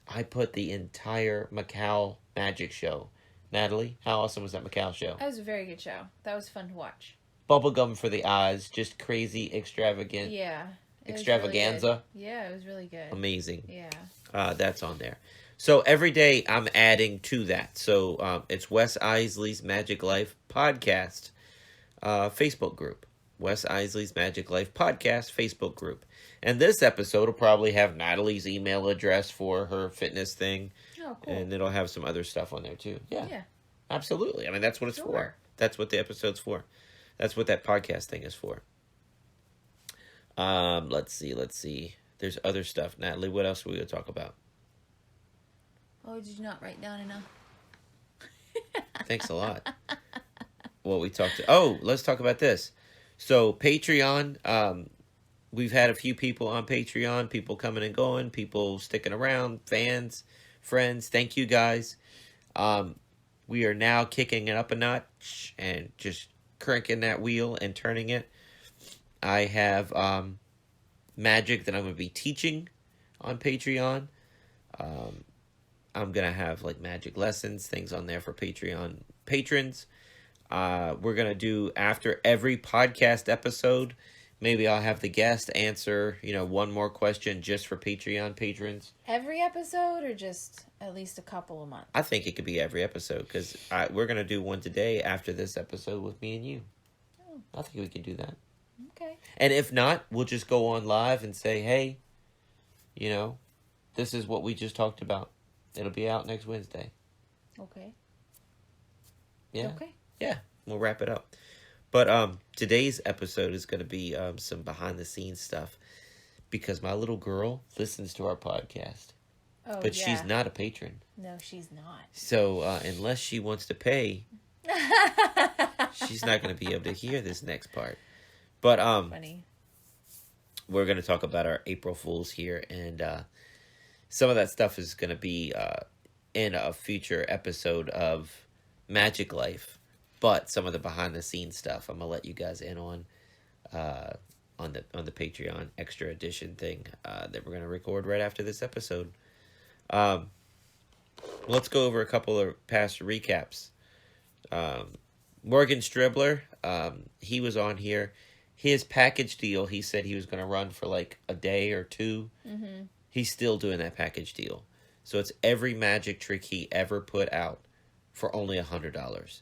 I put the entire Macau magic show. Natalie, how awesome was that Macau show? That was a very good show. That was fun to watch. Bubblegum for the eyes, just crazy, extravagant. Yeah. Extravaganza. Really yeah, it was really good. Amazing. Yeah. That's on there. So every day I'm adding to that. So it's Wes Isley's Magic Life Podcast Facebook group. Wes Isley's Magic Life Podcast Facebook group. And this episode will probably have Natalie's email address for her fitness thing. Oh, cool. And it'll have some other stuff on there too. Yeah. Yeah. Absolutely. I mean, that's what it's for. Sure. That's what the episode's for. That's what that podcast thing is for. Let's see. There's other stuff. Natalie, what else are we going to talk about? Oh, did you not write down enough? Thanks a lot. Well, let's talk about this. So, Patreon, we've had a few people on Patreon, people coming and going, people sticking around, fans, friends. Thank you, guys. We are now kicking it up a notch and just cranking that wheel and turning it. I have magic that I'm going to be teaching on Patreon. I'm going to have like magic lessons, things on there for Patreon patrons. We're going to do after every podcast episode, maybe I'll have the guest answer, one more question just for Patreon patrons. Every episode or just at least a couple a month? I think it could be every episode because we're going to do one today after this episode with me and you. Oh. I think we can do that. Okay. And if not, we'll just go on live and say, hey, this is what we just talked about. It'll be out next Wednesday. Okay. Yeah. Okay. Yeah, we'll wrap it up. But today's episode is going to be some behind-the-scenes stuff because my little girl listens to our podcast. Oh, but yeah. she's not a patron. No, she's not. So unless she wants to pay, she's not going to be able to hear this next part. But Funny. We're going to talk about our April Fools here, and some of that stuff is going to be in a future episode of Magiclife. But some of the behind the scenes stuff, I'm gonna let you guys in on the Patreon extra edition thing that we're gonna record right after this episode. Let's go over a couple of past recaps. Morgan Stribler, he was on here. His package deal, he said he was gonna run for like a day or two. Mm-hmm. He's still doing that package deal, so it's every magic trick he ever put out for only $100.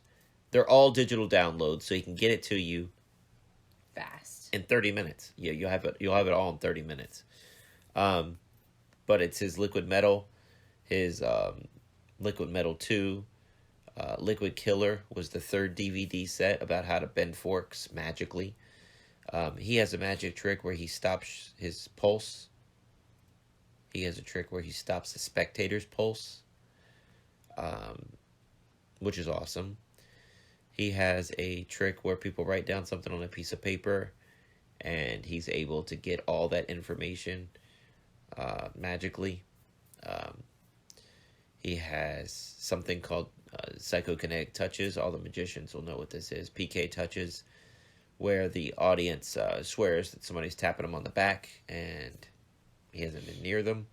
They're all digital downloads, so he can get it to you fast in 30 minutes. Yeah, you'll have it all in 30 minutes. But it's his Liquid Metal, his Liquid Metal 2, Liquid Killer was the third DVD set about how to bend forks magically. He has a magic trick where he stops his pulse. He has a trick where he stops the spectator's pulse, which is awesome. He has a trick where people write down something on a piece of paper, and he's able to get all that information magically. He has something called psychokinetic touches. All the magicians will know what this is. PK touches, where the audience swears that somebody's tapping them on the back, and he hasn't been near them.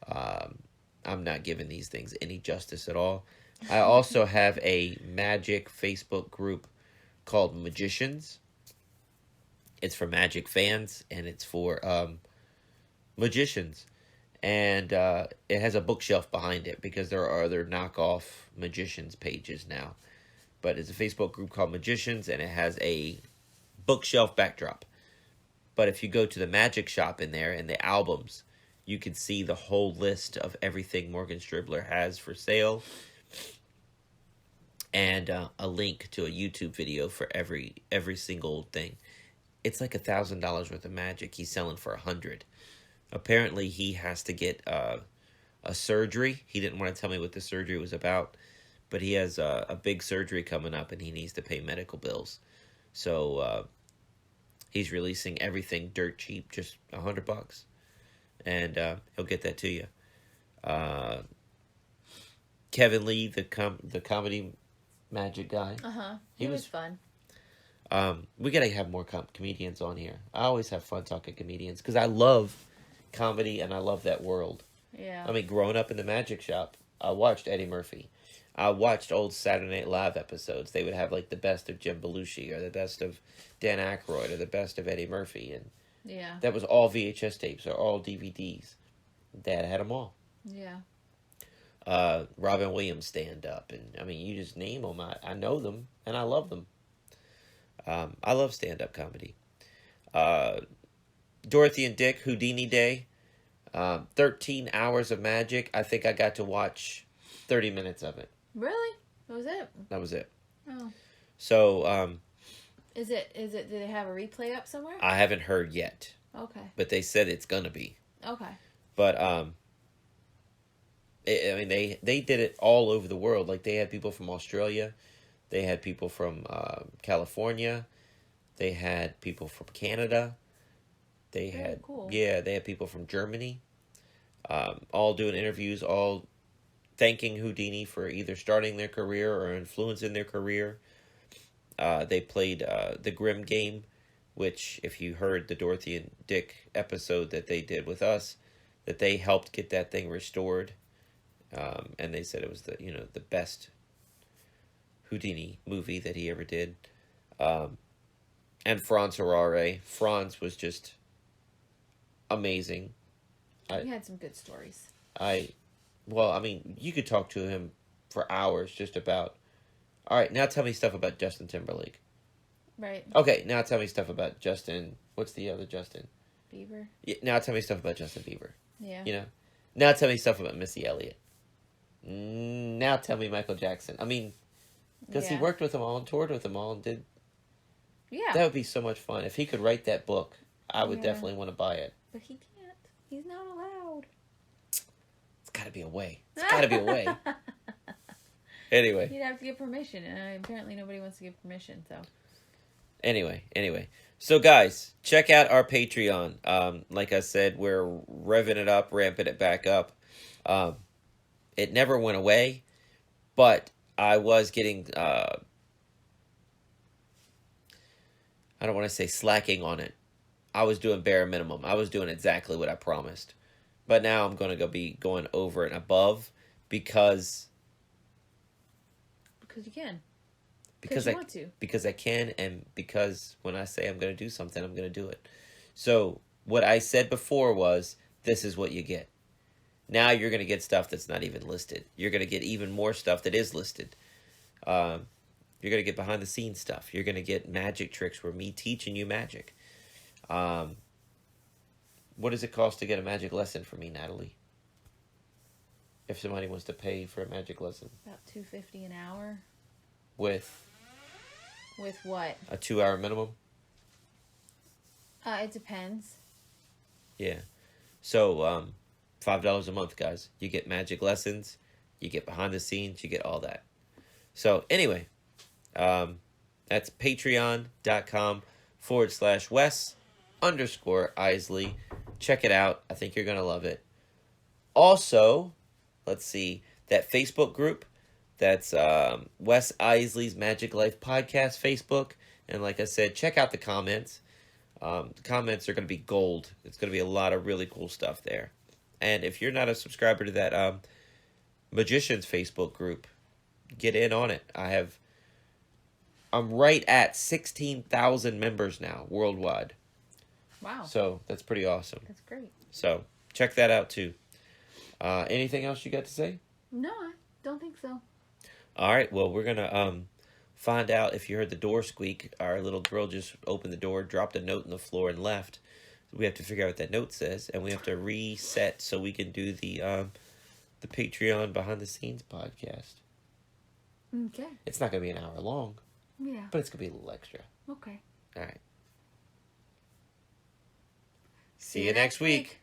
I'm not giving these things any justice at all. I also have a magic Facebook group called Magicians. It's for magic fans, and it's for magicians. And it has a bookshelf behind it because there are other knockoff magicians pages now. But it's a Facebook group called Magicians, and it has a bookshelf backdrop. But if you go to the magic shop in there and the albums, you can see the whole list of everything Morgan Stribler has for sale. And a link to a YouTube video for every single thing. It's like $1,000 worth of magic. He's selling for $100. Apparently, he has to get a surgery. He didn't want to tell me what the surgery was about, but he has a big surgery coming up, and he needs to pay medical bills. So he's releasing everything dirt cheap, just $100, and he'll get that to you. Kevin Lee, the comedy magic guy. He was fun. We gotta have more comedians on here. I always have fun talking comedians because I love comedy and I love that world. Yeah. I mean, growing up in the magic shop, I watched Eddie Murphy. I watched old Saturday Night Live episodes. They would have like the best of Jim Belushi or the best of Dan Aykroyd or the best of Eddie Murphy, and Yeah. that was all VHS tapes or all DVDs. Dad had them all. Yeah. Robin Williams stand up, and I mean, you just name them. I know them and I love them. I love stand up comedy. Dorothy and Dick Houdini Day. 13 hours of magic. I think I got to watch 30 minutes of it. Really? That was it? That was it. Oh. So, Is it, do they have a replay up somewhere? I haven't heard yet. Okay. But they said it's gonna be. Okay. But, they did it all over the world. Like, they had people from Australia. They had people from California. They had people from Canada. They had people from Germany, all doing interviews, all thanking Houdini for either starting their career or influencing their career. They played the Grimm game, which, if you heard the Dorothy and Dick episode that they did with us, that they helped get that thing restored, and they said it was the best Houdini movie that he ever did. And Franz Harare. Franz was just amazing. He had some good stories. You could talk to him for hours just about, all right, now tell me stuff about Justin Timberlake. Right. Okay, now tell me stuff about Justin, what's the other Justin? Bieber. Yeah, now tell me stuff about Justin Bieber. Yeah. You know? Now tell me stuff about Missy Elliott. Now tell me Michael Jackson. Because he worked with them all and toured with them all and did. Yeah. That would be so much fun. If he could write that book, I would definitely want to buy it. But he can't. He's not allowed. It's got to be a way. It's got to be a way. Anyway. He'd have to get permission, and apparently nobody wants to give permission, so. Anyway. So, guys, check out our Patreon. Like I said, we're revving it up, ramping it back up. It never went away, but I was getting, I don't want to say slacking on it. I was doing bare minimum. I was doing exactly what I promised. But now I'm going to be going over and above because you can. Because you want to. Because I can, and because when I say I'm going to do something, I'm going to do it. So what I said before was, this is what you get. Now you're going to get stuff that's not even listed. You're going to get even more stuff that is listed. You're going to get behind the scenes stuff. You're going to get magic tricks where me teaching you magic. What does it cost to get a magic lesson from me, Natalie? If somebody wants to pay for a magic lesson. About $2.50 an hour. With what? A 2-hour minimum? It depends. Yeah. So, $5 a month, guys. You get magic lessons. You get behind the scenes. You get all that. So, anyway. That's patreon.com/Wes_Isley. Check it out. I think you're going to love it. Also, let's see, that Facebook group, that's Wes Isley's Magic Life Podcast Facebook. And like I said, check out the comments. The comments are going to be gold. It's going to be a lot of really cool stuff there. And if you're not a subscriber to that Magicians Facebook group, get in on it. I'm right at 16,000 members now worldwide. Wow. So that's pretty awesome. That's great. So check that out too. Anything else you got to say? No, I don't think so. All right. Well, we're going to find out if you heard the door squeak. Our little girl just opened the door, dropped a note on the floor, and left. We have to figure out what that note says, and we have to reset so we can do the Patreon behind the scenes podcast. Okay. It's not going to be an hour long. Yeah. But it's going to be a little extra. Okay. All right. See you next week.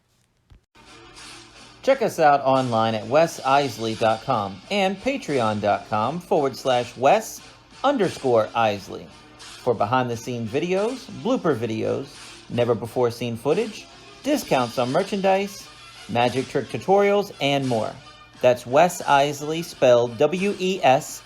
Check us out online at wesisley.com and patreon.com/Wes_Isley for behind-the-scenes videos, blooper videos, never-before-seen footage, discounts on merchandise, magic trick tutorials, and more. That's Wes Isley, spelled WESISELI.